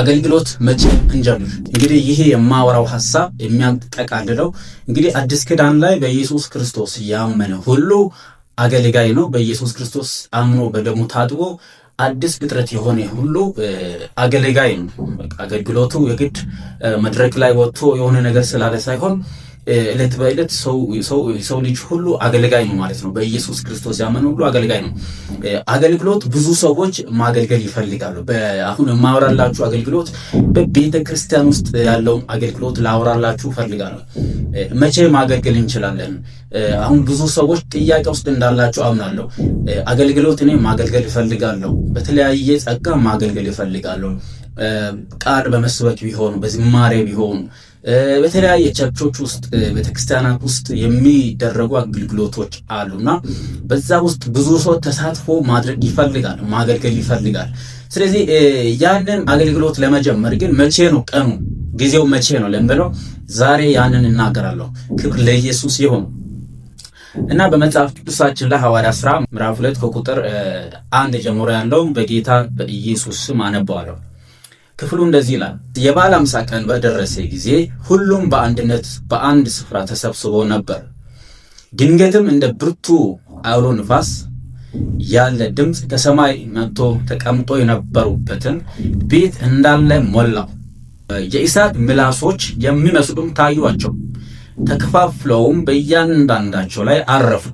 አገልግሎት መቼ እንጀምር? እንግዲህ ይሄ የማወራው ሐሳብ የሚያጠቃልለው እንግዲህ አዲስ ኪዳን ላይ በኢየሱስ ክርስቶስ ያመነ ሁሉ አገልጋይ ነው። በኢየሱስ ክርስቶስ አምኖ በደሙ ታጥቦ አዲስ ፍጥረት የሆነ ሁሉ አገልጋይ ነው። አገልግሎቱ የግድ መድረክ ላይ ወጥቶ የሆነ ነገር ስላለ ሳይሆን እለት በእለት ሰው ልጅ ሁሉ አገልጋይ ነው ማለት ነው። በኢየሱስ ክርስቶስ ያመነ ሁሉ አገልጋይ ነው። አገልግሎት ብዙ ሰዎች ማገልገል ይፈልጋሉ። አሁን የማወራላችሁ አገልግሎት በቤተ ክርስቲያን ውስጥ ያለውን አገልግሎት ላወራላችሁ ፈልጋለሁ። መቼ ማገልገል እንችላለን? አሁን ብዙ ሰዎች ጥያቄ ውስጥ እንዳላችሁ አምናለሁ። አገልግሎት እኔ ማገልገል ይፈልጋለሁ፣ በተለያየ ጸጋ ማገልገል ይፈልጋለሁ። ቃል በመስበክ ቢሆኑ፣ በዝማሬ ቢሆኑ፣ በተለያየ ቸርቾች ውስጥ ቤተክርስቲያናት ውስጥ የሚደረጉ አገልግሎቶች አሉና በዛ ውስጥ ብዙ ሰው ተሳትፎ ማድረግ ይፈልጋል፣ ማገልገል ይፈልጋል። ስለዚህ ያንን አገልግሎት ለመጀመር ግን መቼ ነው ቀኑ፣ ጊዜው መቼ ነው ለምለው ዛሬ ያንን እናገራለሁ። ክብር ለኢየሱስ ይሁን እና በመጽሐፍ ቅዱሳችን ላይ ሐዋርያት ሥራ ምዕራፍ 2 ከቁጥር 1 ጀምሮ ያለው በጌታ በኢየሱስ ስም አነባዋለሁ። ክፍሉ እንደዚህ ይላል። የበዓለ ሃምሳ ቀን በደረሰ ጊዜ ሁሉም በአንድነት በአንድ ስፍራ ተሰብስቦ ነበር። ድንገትም እንደ ብርቱ አውሎ ንፋስ ያለ ድምፅ ከሰማይ መጥቶ ተቀምጦ የነበሩበትን ቤት እንዳለ ሞላው። የእሳት ምላሶች የሚመስሉም ታዩአቸው፣ ተከፋፍለውም በእያንዳንዳቸው ላይ አረፉ።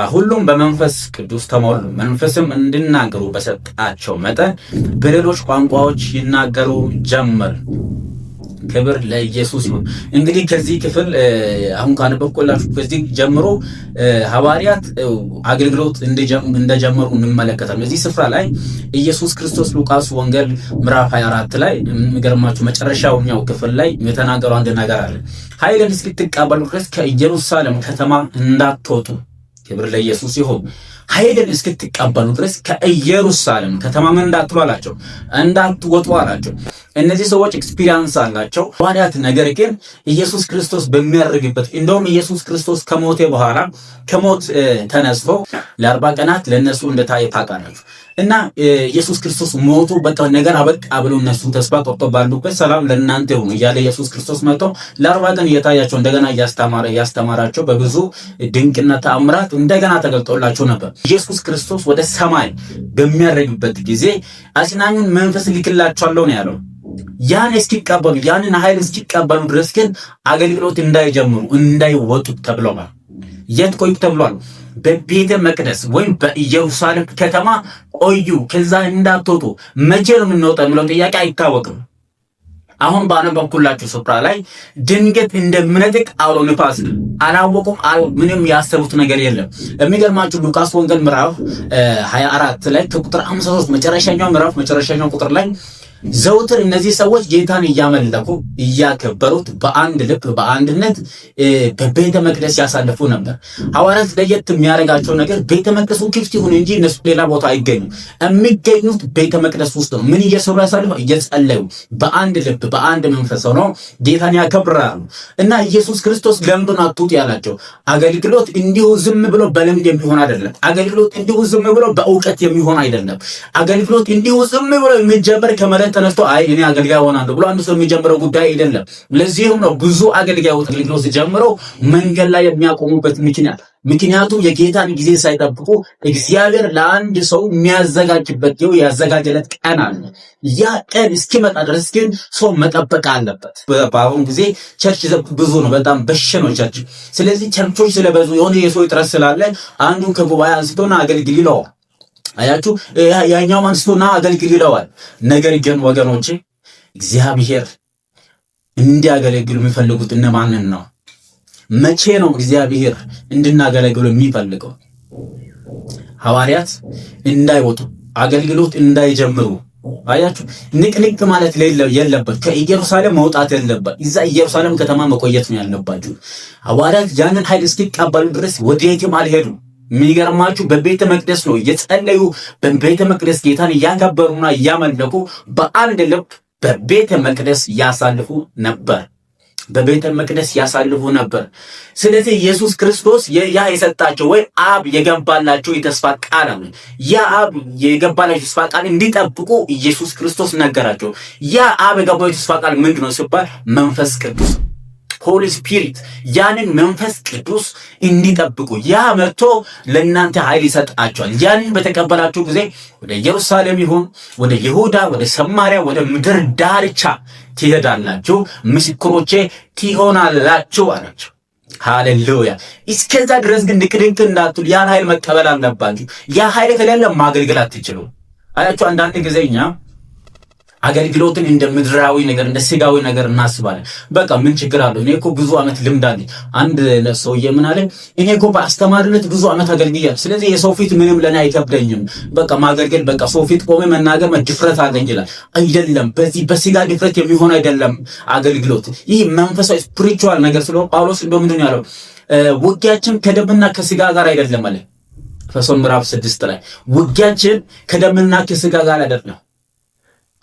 ሁሉም በመንፈስ ቅዱስ ተሞሉ፣ መንፈስም እንዲናገሩ በሰጣቸው መጠን በሌሎች ቋንቋዎች ይናገሩ ጀመር። ክብር ለኢየሱስ ይሁን። እንግዲህ ከዚህ ክፍል አሁን ካነበብኩላችሁ ከዚህ ጀምሮ ሐዋርያት አገልግሎት እንደጀመሩ እንመለከታለን። በዚህ ስፍራ ላይ ኢየሱስ ክርስቶስ ሉቃስ ወንጌል ምዕራፍ 24 ላይ የሚገርማችሁ መጨረሻውኛው ክፍል ላይ የተናገረው አንድ ነገር አለ። ኃይልን እስክትቀበሉ ድረስ ከኢየሩሳሌም ከተማ እንዳትወጡ። ክብር ለኢየሱስ ይሁን። ኃይልን እስክትቀበሉ ድረስ ከኢየሩሳሌም ከተማ ምን እንዳትሉ አላቸው፣ እንዳትወጡ አላቸው። እነዚህ ሰዎች ኤክስፒሪየንስ አላቸው ሐዋርያት። ነገር ግን ኢየሱስ ክርስቶስ በሚያርግበት እንደውም ኢየሱስ ክርስቶስ ከሞተ በኋላ ከሞት ተነስቶ ለ40 ቀናት ለነሱ እንደታየ ታውቃላችሁ። እና ኢየሱስ ክርስቶስ ሞቱ በቃ ነገር አበቃ ብሎ እነሱ ተስፋ ቆርጦ ባሉበት ሰላም ለእናንተ ይሁን እያለ ኢየሱስ ክርስቶስ መጥቶ ለ40 ቀን እየታያቸው እንደገና እያስተማራቸው በብዙ ድንቅና ተአምራት እንደገና ተገልጦላቸው ነበር። ኢየሱስ ክርስቶስ ወደ ሰማይ በሚያርግበት ጊዜ አጽናኙን መንፈስ ልክላቸዋለሁ ነው ያለው። ያን እስኪቀበሉ ያንን ኃይል እስኪቀበሉ ድረስ ግን አገልግሎት እንዳይጀምሩ እንዳይወጡ ተብለዋል። የት ቆዩ ተብሏል? በቤተ መቅደስ ወይም በኢየሩሳሌም ከተማ ቆዩ፣ ከዛ እንዳትወጡ። መቼ ነው የምንወጣው የሚለው ጥያቄ አይታወቅም። አሁን ባነበብኩላችሁ ስፍራ ላይ ድንገት እንደሚነጥቅ አውሎ ንፋስ አላወቁም። ምንም ያሰቡት ነገር የለም። የሚገርማችሁ ሉቃስ ወንጌል ምዕራፍ 24 ላይ ከቁጥር 53 መጨረሻኛው ቁጥር ላይ ዘውትር እነዚህ ሰዎች ጌታን እያመለኩ እያከበሩት በአንድ ልብ በአንድነት በቤተ መቅደስ ያሳልፉ ነበር። ሐዋርያት ለየት የሚያደርጋቸው ነገር ቤተ መቅደሱ ክፍት ይሁን እንጂ እነሱ ሌላ ቦታ አይገኙም። የሚገኙት ቤተ መቅደስ ውስጥ ነው። ምን እየሰሩ ያሳልፉ? እየጸለዩ በአንድ ልብ በአንድ መንፈስ ሆነው ጌታን ያከብራሉ። እና ኢየሱስ ክርስቶስ ለምንድን አትውጡ ያላቸው? አገልግሎት እንዲሁ ዝም ብሎ በልምድ የሚሆን አይደለም። አገልግሎት እንዲሁ ዝም ብሎ በእውቀት የሚሆን አይደለም። አገልግሎት እንዲሁ ዝም ብሎ የሚጀምር ከመሬት ተነስቶ እኔ አገልጋይ ሆናለሁ ብሎ አንድ ሰው የሚጀምረው ጉዳይ አይደለም። ለዚህም ነው ብዙ አገልጋዮች አገልግሎት ጀምረው መንገድ ላይ የሚያቆሙበት ምክንያቱም የጌታን ጊዜ ሳይጠብቁ እግዚአብሔር ለአንድ ሰው የሚያዘጋጅበት ያዘጋጀለት ቀን አለ። ያ ቀን እስኪመጣ ድረስ ግን ሰው መጠበቅ አለበት። በአሁኑ ጊዜ ቸርች ብዙ ነው፣ በጣም በሽ ነው ቸርች። ስለዚህ ቸርቾች ስለበዙ የሆነ የሰው ጥረት ስላለ አንዱን ከጉባኤ አንስቶና አገልግል ይለዋል። አያችሁ፣ ያኛው አንስቶና አገልግል ይለዋል። ነገር ግን ወገኖቼ እግዚአብሔር እንዲያገለግሉ የሚፈልጉት እነማንን ነው? መቼ ነው እግዚአብሔር እንድናገለግሉ የሚፈልገው? ሐዋርያት እንዳይወጡ አገልግሎት እንዳይጀምሩ። አያችሁ፣ ንቅንቅ ማለት የለበት። ከኢየሩሳሌም መውጣት የለበት። እዛ ኢየሩሳሌም ከተማ መቆየት ነው ያለባችሁ። ሐዋርያት ያንን ኃይል እስኪቀበሉ ድረስ ወዴትም አልሄዱም። የሚገርማችሁ በቤተ መቅደስ ነው እየጸለዩ በቤተ መቅደስ ጌታን እያከበሩና እያመለኩ በአንድ ልብ በቤተ መቅደስ ያሳልፉ ነበር። በቤተ መቅደስ ያሳልፉ ነበር። ስለዚህ ኢየሱስ ክርስቶስ ያ የሰጣቸው ወይ አብ የገባላቸው የተስፋ ቃል አለ። ያ አብ የገባላቸው የተስፋ ቃል እንዲጠብቁ ኢየሱስ ክርስቶስ ነገራቸው። ያ አብ የገባው የተስፋ ቃል ምንድነው ሲባል መንፈስ ቅዱስ ሆሊ ስፒሪት፣ ያንን መንፈስ ቅዱስ እንዲጠብቁ ያ መጥቶ ለእናንተ ኃይል ይሰጣቸዋል። ያንን በተቀበላችሁ ጊዜ ወደ ኢየሩሳሌም ይሁን ወደ ይሁዳ፣ ወደ ሰማሪያ፣ ወደ ምድር ዳርቻ ትሄዳላችሁ፣ ምስክሮቼ ትሆናላችሁ አላቸው። ሃሌሉያ። እስከዛ ድረስ ግን ንቅድንቅ እንዳትሉ ያን ኃይል መቀበል አለባችሁ። ያ ኃይል ከሌለ ማገልገል አትችሉ አላችሁ። አንዳንድ ጊዜ እኛ አገልግሎትን እንደ ምድራዊ ነገር እንደ ስጋዊ ነገር እናስባለን። በቃ ምን ችግር አለው? እኔ እኮ ብዙ ዓመት ልምድ አለኝ። አንድ ሰውዬ ምን አለ? እኔ እኮ በአስተማሪነት ብዙ ዓመት አገልግያለሁ፣ ስለዚህ የሰው ፊት ምንም ለኔ አይከብደኝም። በቃ ማገልገል በቃ ሰው ፊት ቆሜ መናገር ድፍረት አለኝ ይላል። አይደለም፣ በዚህ በስጋ ድፍረት የሚሆን አይደለም አገልግሎት። ይህ መንፈሳዊ ስፒሪቹዋል ነገር ስለሆነ ጳውሎስ እንደው ምንድን ያለው ውጊያችን ከደምና ከስጋ ጋር አይደለም አለ። ኤፌሶን ምዕራፍ 6 ላይ ውጊያችን ከደምና ከስጋ ጋር አይደለም።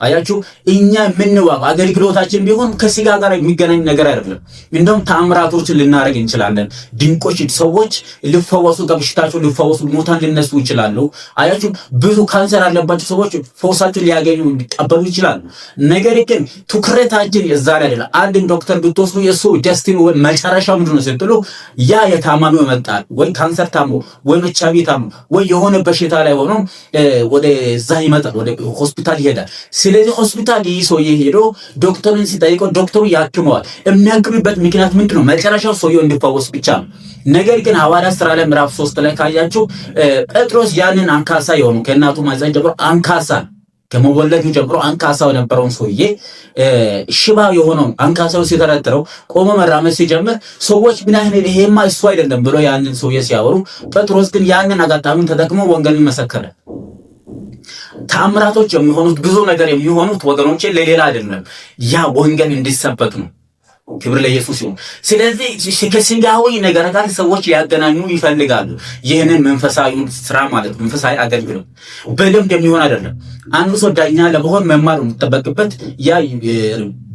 አያችሁ እኛ የምንዋጋ አገልግሎታችን ቢሆን ከስጋ ጋር የሚገናኝ ነገር አይደለም። እንደውም ተአምራቶችን ልናደርግ እንችላለን። ድንቆች ሰዎች ሊፈወሱ፣ ከበሽታቸው ሊፈወሱ፣ ሞታን ሊነሱ ይችላሉ። አያችሁ ብዙ ካንሰር ያለባቸው ሰዎች ፈውሳቸውን ሊያገኙ ሊቀበሉ ይችላሉ። ነገር ግን ትኩረታችን እዛ ላይ አይደለም። አንድን ዶክተር ብትወስዱ የሱ ደስቲኒ ወይ መጨረሻው ምንድነው ስትሉ ያ የታማሚው ይመጣል ወይ ካንሰር ታሞ ወይ ኤችአይቪ ታሞ ወይ የሆነ በሽታ ላይ ሆኖ ወደዛ ይመጣል፣ ወደ ሆስፒታል ይሄዳል። ስለዚህ ሆስፒታል ይህ ሰውዬ ሄዶ ዶክተሩን ሲጠይቀው ዶክተሩ ያክመዋል። የሚያክምበት ምክንያት ምንድነው? መጨረሻው ሰውዬው እንዲፈወስ ብቻ ነው። ነገር ግን ሐዋርያት ሥራ ላይ ምዕራፍ 3 ላይ ካያችሁ ጴጥሮስ ያንን አንካሳ የሆኑ ከእናቱ ማህፀን ጀምሮ አንካሳ ከመወለዱ ጀምሮ አንካሳው የነበረውን ሰውዬ ሽባ የሆነው አንካሳው ሲተረትረው ቆሞ መራመድ ሲጀምር ሰዎች ምን አይነት ይሄማ እሱ አይደለም ብሎ ያንን ሰውዬ ሲያወሩ፣ ጴጥሮስ ግን ያንን አጋጣሚውን ተጠቅሞ ወንጌልን መሰከረ። ተአምራቶች የሚሆኑት ብዙ ነገር የሚሆኑት ወገኖቼ ለሌላ አይደለም፣ ያ ወንጌል እንዲሰበክ ነው። ክብር ለኢየሱስ ይሁን። ስለዚህ ከስጋዊ ነገር ጋር ሰዎች ሊያገናኙ ይፈልጋሉ። ይህንን መንፈሳዊ ስራ ማለት መንፈሳዊ አገልግሎት በልምድ የሚሆን አይደለም። አንዱ ሰው ዳኛ ለመሆን መማር የሚጠበቅበት ያ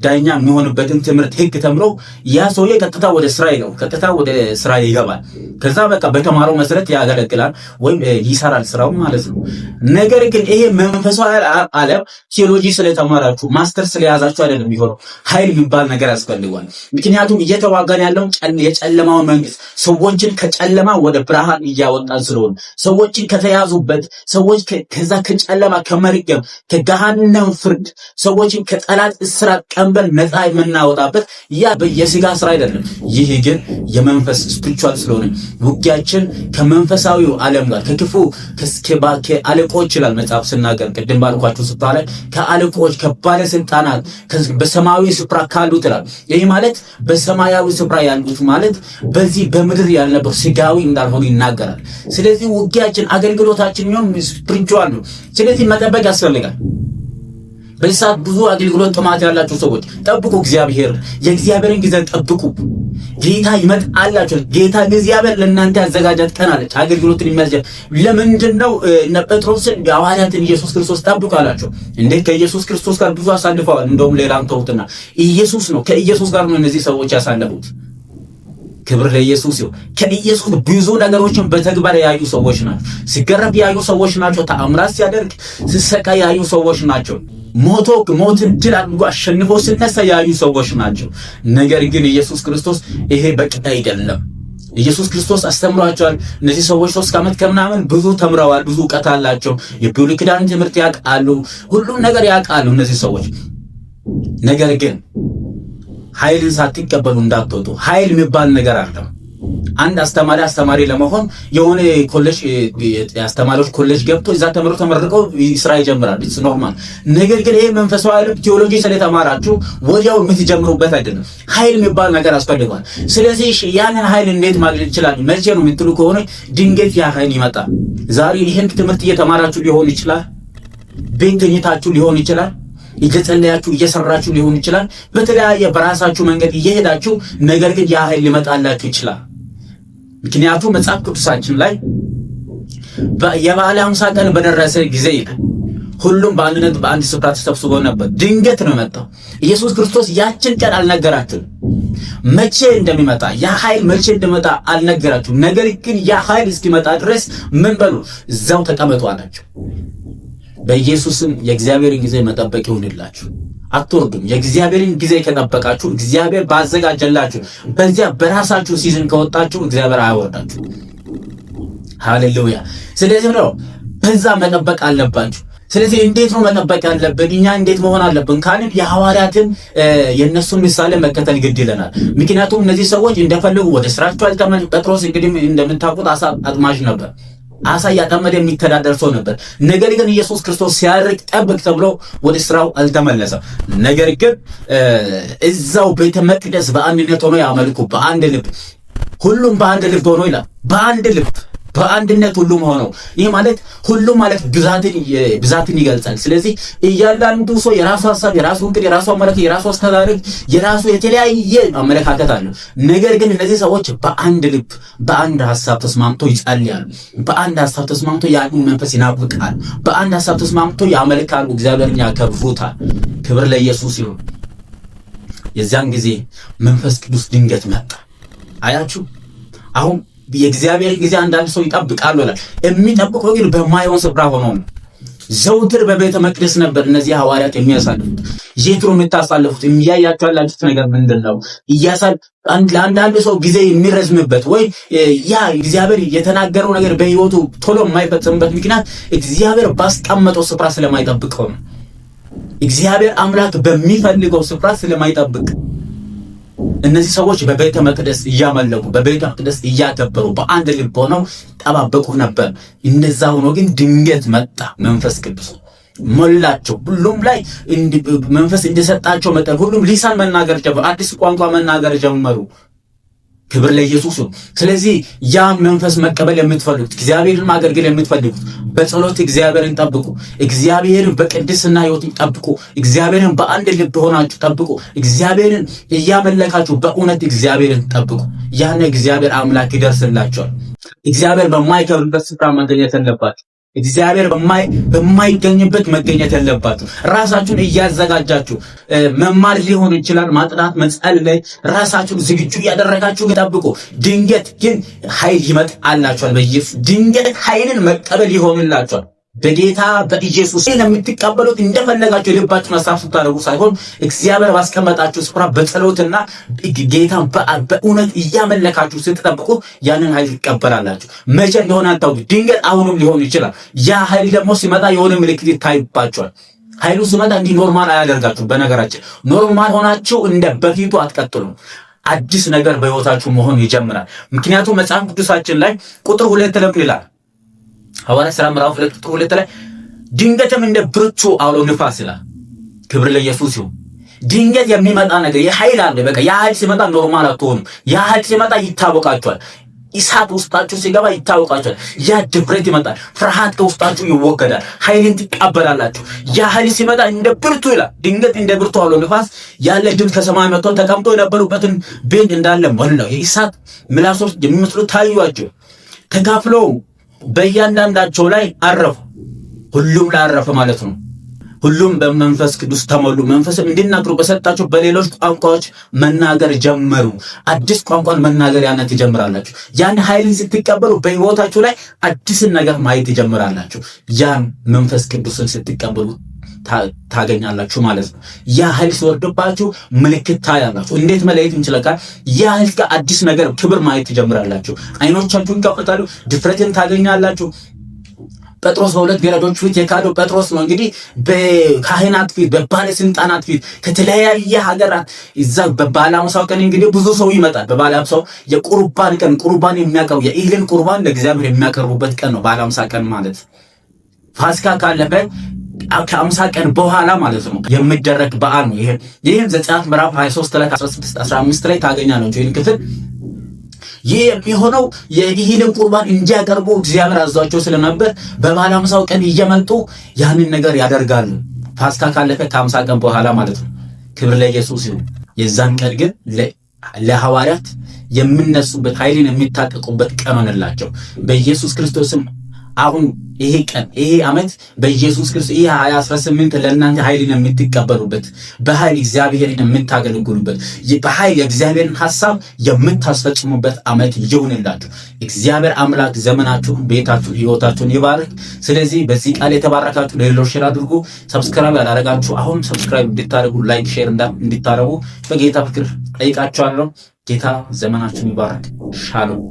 ዳኛ የሚሆንበትን ትምህርት ህግ ተምሮ ያ ሰውዬ ቀጥታ ወደ ስራ ይገባል። ከዛ በቃ በተማረው መሰረት ያገለግላል ወይም ይሰራል ስራው ማለት ነው። ነገር ግን ይሄ መንፈሳዊ ዓለም ቴዎሎጂ ስለተማራችሁ ማስተር ስለያዛችሁ አይደለም የሚሆነው። ኃይል የሚባል ነገር ያስፈልጋል። ምክንያቱም እየተዋጋን ያለው የጨለማው መንግስት ሰዎችን ከጨለማ ወደ ብርሃን እያወጣን ስለሆነ ሰዎችን ከተያዙበት ሰዎች ከዛ ከጨለማ ከመርገም ከገሃነም ፍርድ ሰዎችን ከጠላት እስራት ቀንበር ነፃ የምናወጣበት ያ የስጋ ስራ አይደለም። ይህ ግን የመንፈስ ስፒሪቹዋል ስለሆነ ውጊያችን ከመንፈሳዊው ዓለም ጋር ከክፉ ከአለቆች ይላል መጽሐፍ ሲናገር ቅድም ባልኳችሁ ስፍራ ላይ ከአለቆች ከባለስልጣናት በሰማያዊ ስፍራ ካሉት ይላል። ይህ ማለት በሰማያዊ ስፍራ ያሉት ማለት በዚህ በምድር ያልነበሩ ስጋዊ እንዳልሆኑ ይናገራል። ስለዚህ ውጊያችን አገልግሎታችን ነው ስፒሪቹዋል ነው። ስለዚህ መጠበቅ ያስፈልጋል። በዚህ ሰዓት ብዙ አገልግሎት ጥማት ያላችሁ ሰዎች ጠብቁ። የእግዚአብሔርን ጊዜ ጠብቁ። ጌታ ይመጣላችሁ። ጌታ እግዚአብሔር ለእናንተ ያዘጋጃት ቀን አለች አገልግሎትን የሚያዘጋጅ። ለምንድን ነው እነ ጴጥሮስን ሐዋርያትን ኢየሱስ ክርስቶስ ጠብቁ አላቸው? እንዴት ከኢየሱስ ክርስቶስ ጋር ብዙ አሳልፈዋል። እንደውም ሌላም ተውትና ኢየሱስ ነው ከኢየሱስ ጋር ነው እነዚህ ሰዎች ያሳለፉት። ክብር ለኢየሱስ ይሁን። ከኢየሱስ ብዙ ነገሮችን በተግባር ያዩ ሰዎች ናቸው። ሲገረፍ ያዩ ሰዎች ናቸው። ተአምራት ሲያደርግ ሲሰቃይ ያዩ ሰዎች ናቸው። ሞትን ድል አድርጎ አሸንፎ ሲነሳ ያዩ ሰዎች ናቸው። ነገር ግን ኢየሱስ ክርስቶስ ይሄ በቂ አይደለም። ኢየሱስ ክርስቶስ አስተምሯቸዋል። እነዚህ ሰዎች 3 ዓመት ከምናምን ብዙ ተምረዋል። ብዙ ዕውቀት አላቸው። የብሉይ ኪዳን ትምህርት ያውቃሉ። ሁሉም ነገር ያውቃሉ እነዚህ ሰዎች። ነገር ግን ኃይልን ሳትቀበሉ እንዳትወጡ። ኃይል የሚባል ነገር አለ። አንድ አስተማሪ ለመሆን የሆነ ኮሌጅ አስተማሪዎች ኮሌጅ ገብቶ እዛ ተመርቀው ስራ ይጀምራል። ኢትስ ኖርማል። ነገር ግን ይሄ መንፈሳዊ ዓለም ቴዎሎጂ ስለተማራችሁ ወዲያው የምትጀምሩበት አይደለም። ኃይል የሚባል ነገር አስፈልጋል። ስለዚህ ያንን ኃይል እንዴት ማግኘት ይችላል? መቼ ነው የምትሉ ከሆነ ድንገት ያ ኃይል ይመጣል። ዛሬ ይሄን ትምህርት እየተማራችሁ ሊሆን ይችላል። ቤት ተኝታችሁ ሊሆን ይችላል። እየጸለያችሁ እየሰራችሁ ሊሆን ይችላል። በተለያየ በራሳችሁ መንገድ እየሄዳችሁ ነገር ግን ያ ኃይል ሊመጣላችሁ ይችላል። ምክንያቱም መጽሐፍ ቅዱሳችን ላይ የበዓለ ሃምሳ ቀን በደረሰ ጊዜ ሁሉም በአንድነት በአንድ ስፍራ ተሰብስቦ ነበር። ድንገት ነው መጣው። ኢየሱስ ክርስቶስ ያችን ቀን አልነገራችሁም፣ መቼ እንደሚመጣ ያ ኃይል መቼ እንደሚመጣ አልነገራችሁም። ነገር ግን ያ ኃይል እስኪመጣ ድረስ ምን በሉ እዛው ተቀመጡ አላችሁ። በኢየሱስም የእግዚአብሔርን ጊዜ መጠበቅ ይሁንላችሁ። አትወርዱም። የእግዚአብሔርን ጊዜ ከጠበቃችሁ እግዚአብሔር ባዘጋጀላችሁ በዚያ በራሳችሁ ሲዝን ከወጣችሁ እግዚአብሔር አያወርዳችሁ። ሃሌሉያ። ስለዚህ ነው በዛ መጠበቅ አለባችሁ። ስለዚህ እንዴት ነው መጠበቅ ያለብን? እኛ እንዴት መሆን አለብን ካልን የሐዋርያትን የነሱን ምሳሌ መከተል ግድ ይለናል። ምክንያቱም እነዚህ ሰዎች እንደፈለጉ ወደ ስራቸው አልተመለሱ። ጴጥሮስ እንግዲህ እንደምታውቁት አሳ አጥማጅ ነበር። አሳ ያጠመደ የሚተዳደር ሰው ነበር። ነገር ግን ኢየሱስ ክርስቶስ ሲያርቅ ጠብቅ ተብሎ ወደ ስራው አልተመለሰም። ነገር ግን እዛው ቤተ መቅደስ በአንድነት ሆኖ ያመልኩ፣ በአንድ ልብ ሁሉም በአንድ ልብ ሆኖ ይላል። በአንድ ልብ በአንድነት ሁሉም ሆነው። ይህ ማለት ሁሉም ማለት ብዛትን ይገልጻል። ስለዚህ እያንዳንዱ ሰው የራሱ ሐሳብ፣ የራሱ እቅድ፣ የራሱ አመለካከት፣ የራሱ አስተዳደር፣ የራሱ የተለያየ አመለካከት አለው። ነገር ግን እነዚህ ሰዎች በአንድ ልብ በአንድ ሐሳብ ተስማምቶ ይጸልያሉ። በአንድ ሐሳብ ተስማምቶ ያንን መንፈስ ይናፍቃሉ። በአንድ ሐሳብ ተስማምቶ ያመልካሉ፣ እግዚአብሔርን ያከብሩታል። ክብር ለኢየሱስ ይሁን። የዚያን ጊዜ መንፈስ ቅዱስ ድንገት መጣ። አያችሁ አሁን የእግዚአብሔር ጊዜ አንዳንድ ሰው ይጠብቃሉ ይላል። የሚጠብቀው ግን በማይሆን ስፍራ ሆኖ ነው። ዘውትር በቤተ መቅደስ ነበር እነዚህ ሐዋርያት የሚያሳልፉት። የት ነው የምታሳልፉት? የሚያያችሁ ያላችሁት ነገር ምንድነው? ለአንዳንድ ሰው ጊዜ የሚረዝምበት ወይ ያ እግዚአብሔር የተናገረው ነገር በሕይወቱ ቶሎ የማይፈጸምበት ምክንያት እግዚአብሔር ባስቀመጠው ስፍራ ስለማይጠብቀው ነው። እግዚአብሔር አምላክ በሚፈልገው ስፍራ ስለማይጠብቅ እነዚህ ሰዎች በቤተ መቅደስ እያመለኩ በቤተ መቅደስ እያከበሩ በአንድ ልብ ሆነው ጠባበቁ ነበር። እነዛ ሆኖ ግን ድንገት መጣ መንፈስ ቅዱስ ሞላቸው። ሁሉም ላይ መንፈስ እንደሰጣቸው መጠን ሁሉም ሊሳን መናገር ጀመሩ፣ አዲስ ቋንቋ መናገር ጀመሩ። ክብር ለኢየሱስ። ስለዚህ ያ መንፈስ መቀበል የምትፈልጉት እግዚአብሔርን ማገልገል የምትፈልጉት በጸሎት እግዚአብሔርን ጠብቁ። እግዚአብሔርን በቅድስና ሕይወት ጠብቁ። እግዚአብሔርን በአንድ ልብ ሆናችሁ ጠብቁ። እግዚአብሔርን እያመለካችሁ በእውነት እግዚአብሔርን ጠብቁ። ያን እግዚአብሔር አምላክ ይደርስላችኋል። እግዚአብሔር በማይከብርበት ስፍራ መገኘት የለባችሁ። እግዚአብሔር በማይገኝበት መገኘት የለባችሁ። ራሳችሁን እያዘጋጃችሁ መማር ሊሆን ይችላል፣ ማጥናት፣ መጸለይ፣ ራሳችሁን ዝግጁ እያደረጋችሁ ጠብቁ። ድንገት ግን ኃይል ይመጣላችኋል። በኢየሱስ ድንገት ኃይልን መቀበል ይሆንላችኋል። በጌታ በኢየሱስ የምትቀበሉት እንደፈለጋችሁ የልባችሁን ሐሳብ ስታደርጉ ሳይሆን እግዚአብሔር ባስቀመጣችሁ ስፍራ በጸሎትና ጌታን በእውነት እያመለካችሁ ስትጠብቁ ያንን ኃይል ትቀበላላችሁ። መቼ እንደሆነ አታውቁም። ድንገት አሁንም ሊሆን ይችላል። ያ ኃይል ደግሞ ሲመጣ የሆነ ምልክት ይታይባችኋል። ኃይሉ ሲመጣ እንዲህ ኖርማል አያደርጋችሁ። በነገራችን ኖርማል ሆናችሁ እንደ በፊቱ አትቀጥሉም። አዲስ ነገር በሕይወታችሁ መሆን ይጀምራል። ምክንያቱም መጽሐፍ ቅዱሳችን ላይ ቁጥር 2 ላይ ይላል ሐዋርያት ሥራ ምዕራፍ 2 ላይ ድንገትም እንደ ብርቱ አውሎ ንፋስ ይላል። ክብር ለኢየሱስ ይሁን። ድንገት የሚመጣ ነገር የኃይል አለ። በቃ ያ ኃይል ሲመጣ ኖርማል አትሆኑም። ያ ኃይል ሲመጣ ይታወቃችኋል። እሳት ውስጣችሁ ሲገባ ይታወቃችኋል። ያ ድፍረት ይመጣል። ፍርሃት ከውስጣችሁ ይወገዳል። ኃይልን ትቀበላላችሁ። ያ ኃይል ሲመጣ እንደ ብርቱ ይላል። ድንገት እንደ ብርቱ አውሎ ንፋስ ያለ ድምፅ ከሰማይ መጥቶ ተቀምጦ የነበሩበትን ቤት እንዳለ ሞላው። የእሳት ምላሶች የሚመስሉ ታዩአቸው። ተካፍለው በእያንዳንዳቸው ላይ አረፉ። ሁሉም ላይ አረፈ ማለት ነው። ሁሉም በመንፈስ ቅዱስ ተሞሉ። መንፈስም እንዲናገሩ በሰጣቸው በሌሎች ቋንቋዎች መናገር ጀመሩ። አዲስ ቋንቋን መናገር ያንን ትጀምራላችሁ። ያን ኃይልን ስትቀበሉ በሕይወታችሁ ላይ አዲስን ነገር ማየት ትጀምራላችሁ። ያን መንፈስ ቅዱስን ስትቀበሉ ታገኛላችሁ ማለት ነው። ያ ኃይል ሲወርድባችሁ ምልክት ታያላችሁ። እንዴት መለየት እንችላለን? ያ ኃይል ጋር አዲስ ነገር ክብር ማየት ትጀምራላችሁ። አይኖቻችሁን ይከፈታሉ። ድፍረትን ታገኛላችሁ። ጴጥሮስ በሁለት ገረዶች ፊት የካደው ጴጥሮስ ነው። እንግዲህ በካህናት ፊት፣ በባለስልጣናት ፊት ከተለያየ ሀገራት እዛ በበዓለ ሃምሳው ቀን እንግዲህ ብዙ ሰው ይመጣል። በበዓለ ሃምሳው የቁርባን ቀን ቁርባን የሚያቀርቡ የእህልን ቁርባን ለእግዚአብሔር የሚያቀርቡበት ቀን ነው። በዓለ ሃምሳ ቀን ማለት ፋሲካ ካለፈ ከ50 ቀን በኋላ ማለት ነው የሚደረግ በዓል ነው። ይሄን ዘጸአት ምዕራፍ 23 ላይ 16-15 ላይ ታገኛላችሁ። ይሄን ክፍል ይህ የሚሆነው የእህልን ቁርባን እንዲያቀርቡ እግዚአብሔር አዟቸው ስለነበር በበዓለ ሃምሳው ቀን እየመጡ ያንን ነገር ያደርጋሉ። ፋሲካ ካለፈ ከ50 ቀን በኋላ ማለት ነው። ክብር ለኢየሱስ ይሁን። የዛን ቀን ግን ለሐዋርያት የሚነሱበት ኃይልን የሚታጠቁበት ቀን ሆነላቸው። በኢየሱስ ክርስቶስም አሁን ይሄ ቀን ይሄ ዓመት በኢየሱስ ክርስቶስ ይሄ 2018 ለእናንተ ኃይልን የምትቀበሉበት በኃይል እግዚአብሔርን የምታገለግሉበት በኃይል የእግዚአብሔርን ሐሳብ የምታስፈጽሙበት ዓመት ይሁንላችሁ። እግዚአብሔር አምላክ ዘመናችሁን፣ ቤታችሁን፣ ሕይወታችሁን ይባርክ። ስለዚህ በዚህ ቃል የተባረካችሁ ለሌሎች ሼር አድርጉ። ሰብስክራይብ ያላረጋችሁ አሁን ሰብስክራይብ እንድታደርጉ፣ ላይክ ሼር እንድታደርጉ በጌታ ፍቅር ጠይቃችኋለሁ። ጌታ ዘመናችሁን ይባርክ። ሻሎም